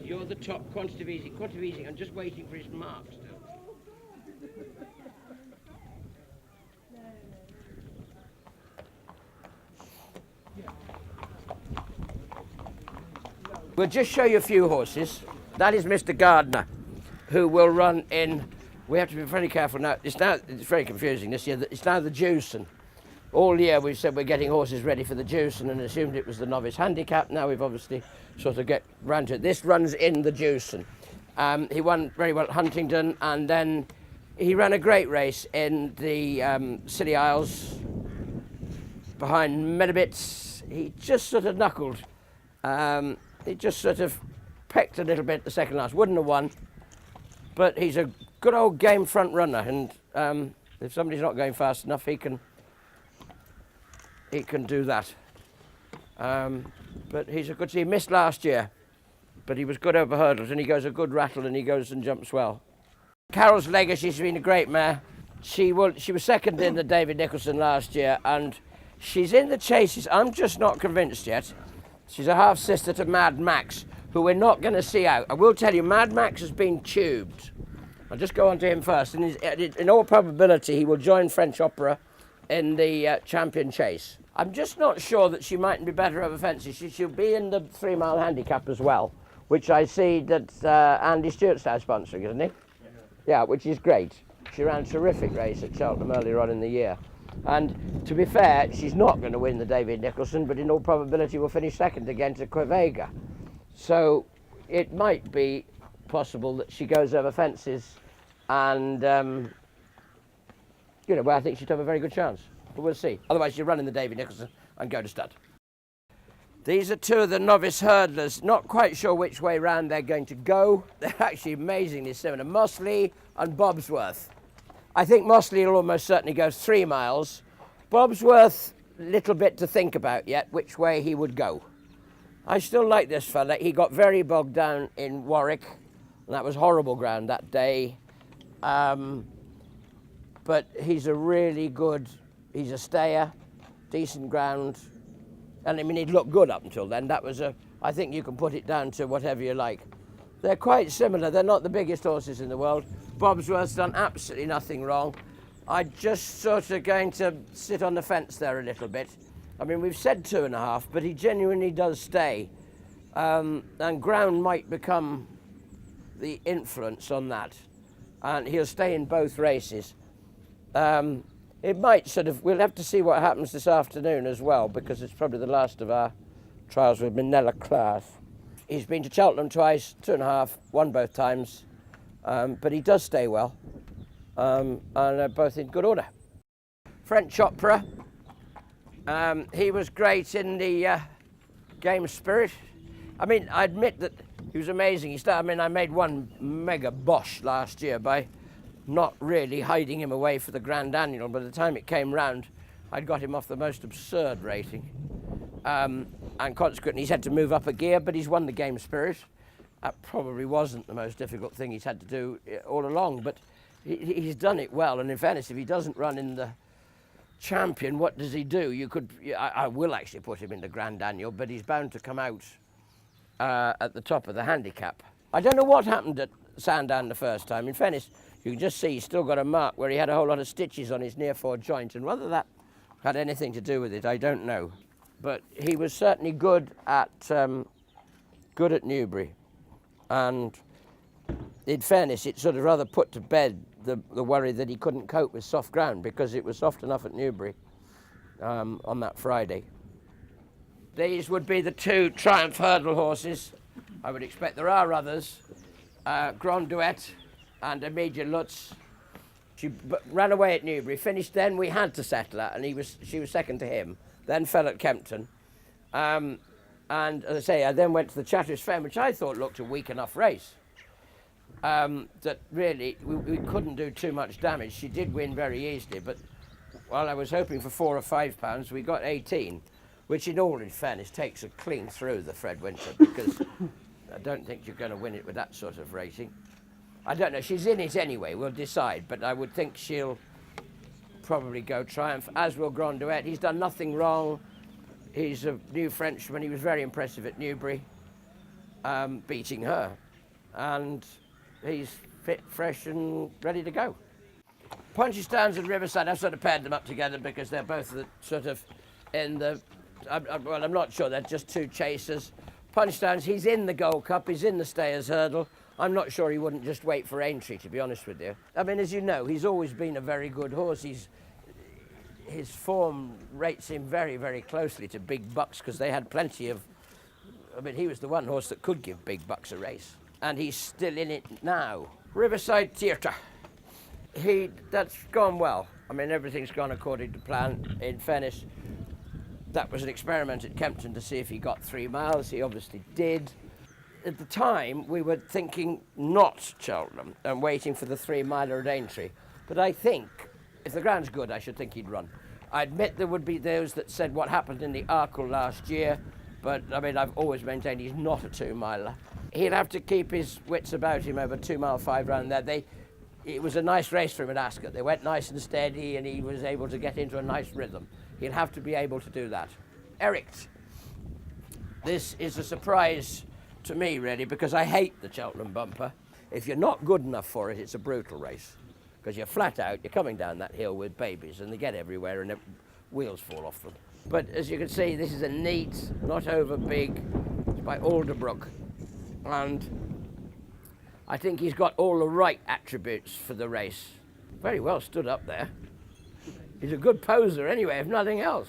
You're the top quantitative easy. I'm just waiting for his mark still. We'll just show you a few horses. That is Mr. Gardner, who will run in. We have to be very careful now. It's very confusing this year. It's now the Jewson. All year we've said we're getting horses ready for the Jewson and assumed it was the novice handicap. Now we've obviously sort of get round to it. This runs in the Jewson. He won very well at Huntingdon, and then he ran a great race in the Scilly Isles behind Medabits. He just sort of knuckled. He just sort of pecked a little bit the second last. Wouldn't have won, but he's a good old game front runner, and if somebody's not going fast enough, he can do that. But he's a good. He missed last year, but he was good over hurdles, and he goes a good rattle, and he goes and jumps well. Carol's Legacy's been a great mare. She was second in the David Nicholson last year, and she's in the chases. I'm just not convinced yet. She's a half sister to Mad Max, who we're not going to see out. I will tell you, Mad Max has been tubed. I'll just go on to him first. And in all probability, he will join French Opera in the champion chase. I'm just not sure that she mightn't be better over fences. She'll be in the 3 mile handicap as well, which I see that Andy Stewart's now sponsoring, isn't he? Yeah, which is great. She ran a terrific race at Cheltenham earlier on in the year. And to be fair, she's not going to win the David Nicholson, but in all probability will finish second again to Quevega. So it might be possible that she goes over fences, and well, I think she'd have a very good chance. But we'll see. Otherwise, she'll run in the David Nicholson and go to stud. These are two of the novice hurdlers. Not quite sure which way round they're going to go. They're actually amazingly similar. Mosley and Bobsworth. I think Mosley will almost certainly go 3 miles. Bobsworth, little bit to think about yet, which way he would go. I still like this fella. He got very bogged down in Warwick, and that was horrible ground that day. But he's a really good, he's a stayer, decent ground. And I mean, he'd looked good up until then. That was I think you can put it down to whatever you like. They're quite similar. They're not the biggest horses in the world. Bobsworth's done absolutely nothing wrong. I'm just sort of going to sit on the fence there a little bit. I mean, we've said 2.5, but he genuinely does stay. And ground might become the influence on that. And he'll stay in both races. It might sort of, we'll have to see what happens this afternoon as well, because it's probably the last of our trials with Minella class. He's been to Cheltenham twice, 2.5, won both times, but he does stay well, and they're both in good order. French Opera, he was great in the game spirit. I mean, I admit that he was amazing. I made one mega bosh last year by not really hiding him away for the Grand Annual. By the time it came round, I'd got him off the most absurd rating. And consequently, he's had to move up a gear, but he's won the game spirit. That probably wasn't the most difficult thing he's had to do all along, but he's done it well. And in fairness, if he doesn't run in the champion, what does he do? I will actually put him in the Grand Annual, but he's bound to come out at the top of the handicap. I don't know what happened at Sandown the first time. In fairness, you can just see he's still got a mark where he had a whole lot of stitches on his near fore joint, and whether that had anything to do with it, I don't know. But he was certainly good at Newbury, and in fairness, it sort of rather put to bed the worry that he couldn't cope with soft ground, because it was soft enough at Newbury on that Friday. These would be the 2 Triumph hurdle horses. I would expect there are others. Grand Duet and Emilia Lutz. She ran away at Newbury, finished then, we had to settle her, and she was second to him, then fell at Kempton. And as I say, I then went to the Chatteris Fen, which I thought looked a weak enough race. That really, we couldn't do too much damage. She did win very easily, but Well, I was hoping for £4 or £5. We got 18, which in fairness, takes her clean through the Fred Winter, because I don't think you're going to win it with that sort of racing. I don't know, she's in it anyway, we'll decide, but I would think she'll probably go Triumph, as will Grand Duet. He's done nothing wrong. He's a new Frenchman. He was very impressive at Newbury, beating her. And he's fit, fresh, and ready to go. Punchy Stands and Riverside, I've sort of paired them up together because they're both sort of in the... well, I'm not sure, they're just two chasers. Punchy Stands, he's in the Gold Cup, he's in the Stayers Hurdle. I'm not sure he wouldn't just wait for Aintree, to be honest with you. I mean, as you know, he's always been a very good horse. His form rates him very, very closely to Big Bucks, because they had plenty of... I mean, he was the one horse that could give Big Bucks a race. And he's still in it now. Riverside Theatre. That's gone well. I mean, everything's gone according to plan. In fairness, that was an experiment at Kempton to see if he got 3 miles. He obviously did. At the time, we were thinking not Cheltenham and waiting for the 3-miler at Aintree. But I think, if the ground's good, I should think he'd run. I admit there would be those that said what happened in the Arkle last year, but I mean, I've always maintained he's not a 2-miler. He'll have to keep his wits about him over 2 mile 5 round there. It was a nice race for him at Ascot. They went nice and steady, and he was able to get into a nice rhythm. He'll have to be able to do that. Ericht. This is a surprise to me, really, because I hate the Cheltenham bumper. If you're not good enough for it, it's a brutal race, because you're flat out, you're coming down that hill with babies, and they get everywhere, and wheels fall off them. But as you can see, this is a neat, not over big, it's by Alderbrook, and I think he's got all the right attributes for the race. Very well stood up there. He's a good poser anyway, if nothing else.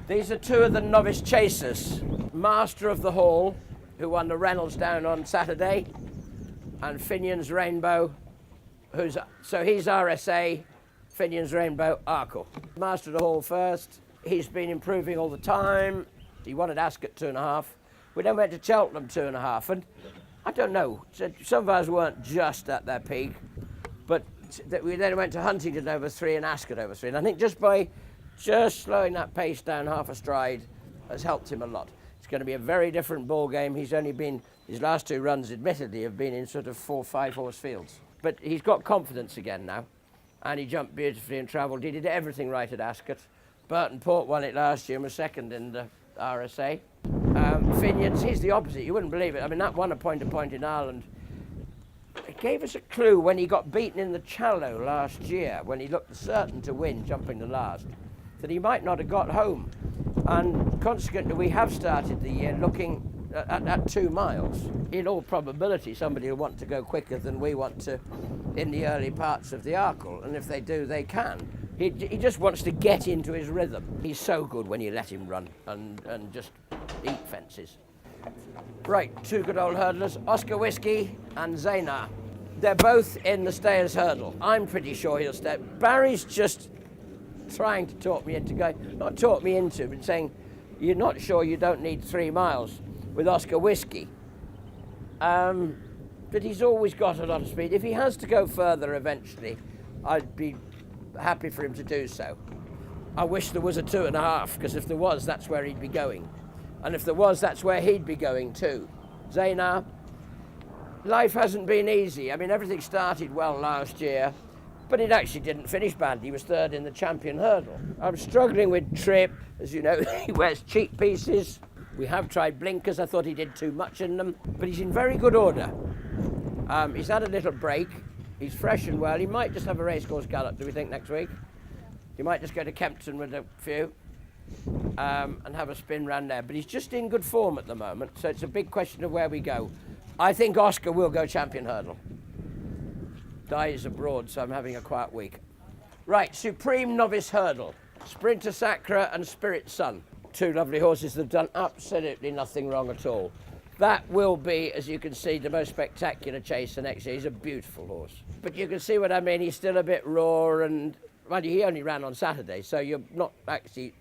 These are two of the novice chasers. Master of the Hall, who won the Reynolds down on Saturday, and Finian's Rainbow, he's RSA, Finian's Rainbow, Arkle. Master of the Hall first. He's been improving all the time. He won at Ascot 2.5. We then went to Cheltenham 2.5, and I don't know, some of us weren't just at their peak, but we then went to Huntingdon over 3 and Ascot over 3. And I think just by slowing that pace down half a stride has helped him a lot. It's going to be a very different ball game. He's only been, his last 2 runs, admittedly, have been in sort of 4, 5 horse fields. But he's got confidence again now, and he jumped beautifully and travelled. He did everything right at Ascot. Burton Port won it last year and was second in the RSA. Finian's, he's the opposite, you wouldn't believe it. I mean, that won a point in Ireland. It gave us a clue when he got beaten in the Challow last year, when he looked certain to win, jumping the last, that he might not have got home. And consequently, we have started the year looking at 2 miles. In all probability, somebody will want to go quicker than we want to in the early parts of the Arkle, and if they do, they can. He just wants to get into his rhythm. He's so good when you let him run and just eat fences. Right, 2 good old hurdlers, Oscar Whisky and Zaynar. They're both in the Stayers Hurdle. I'm pretty sure he'll stay. Barry's just trying to talk me into going, not talk me into, but saying, you're not sure you don't need 3 miles with Oscar Whisky. But he's always got a lot of speed. If he has to go further eventually, I'd be happy for him to do so. I wish there was a 2.5, because if there was, that's where he'd be going. And if there was, that's where he'd be going too. Zaynar, life hasn't been easy. I mean, everything started well last year, but it actually didn't finish badly. He was 3rd in the Champion Hurdle. I'm struggling with Trip. As you know, he wears cheek pieces. We have tried blinkers. I thought he did too much in them, but he's in very good order. He's had a little break. He's fresh and well. He might just have a racecourse gallop, do we think, next week? He might just go to Kempton with a few and have a spin round there. But he's just in good form at the moment, so it's a big question of where we go. I think Oscar will go Champion Hurdle. Di is abroad, so I'm having a quiet week. Right, Supreme Novice Hurdle. Sprinter Sacra and Spirit Sun. 2 lovely horses that have done absolutely nothing wrong at all. That will be, as you can see, the most spectacular chaser next year. He's a beautiful horse. But you can see what I mean. He's still a bit raw, and mind you, he only ran on Saturday, so you're not actually,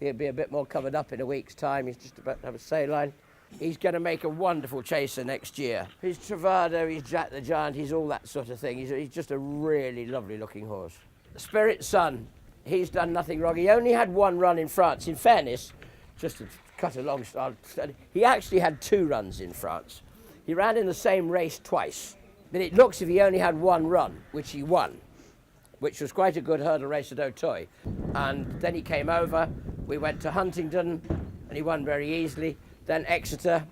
he'll be a bit more covered up in a week's time. He's just about to have a saline. He's going to make a wonderful chaser next year. He's Travado, he's Jack the Giant, he's all that sort of thing. He's just a really lovely looking horse. Spirit Sun. he's done nothing wrong. He only had one run in France. In fairness, just to cut a long story, he actually had 2 runs in France. He ran in the same race twice. But it looks as if he only had 1 run, which he won, which was quite a good hurdle race at Auteuil. And then he came over, we went to Huntingdon, and he won very easily. Then Exeter,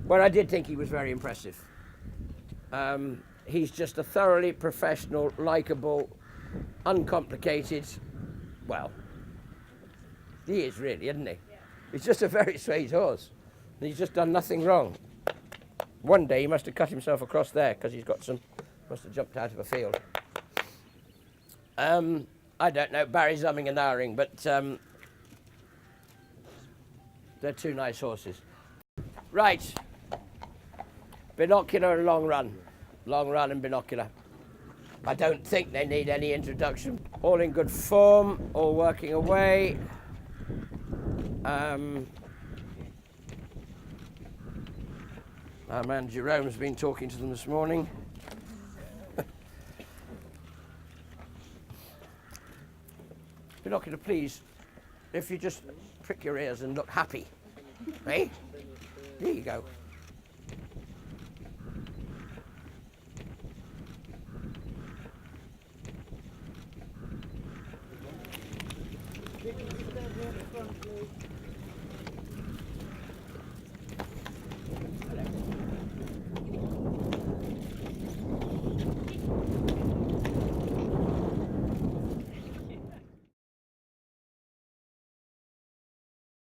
where I did think he was very impressive. He's just a thoroughly professional, likeable, uncomplicated, well, he is really, isn't he? He's just a very sweet horse. And he's just done nothing wrong. One day he must have cut himself across there because he's got some, must have jumped out of a field. I don't know, Barry's umming and ahhing, but they're 2 nice horses. Right, Binocular and Long Run. Long Run and Binocular. I don't think they need any introduction. All in good form, all working away. Our man Jerome's been talking to them this morning. Binocular, please, if you just prick your ears and look happy. Hey? There you go.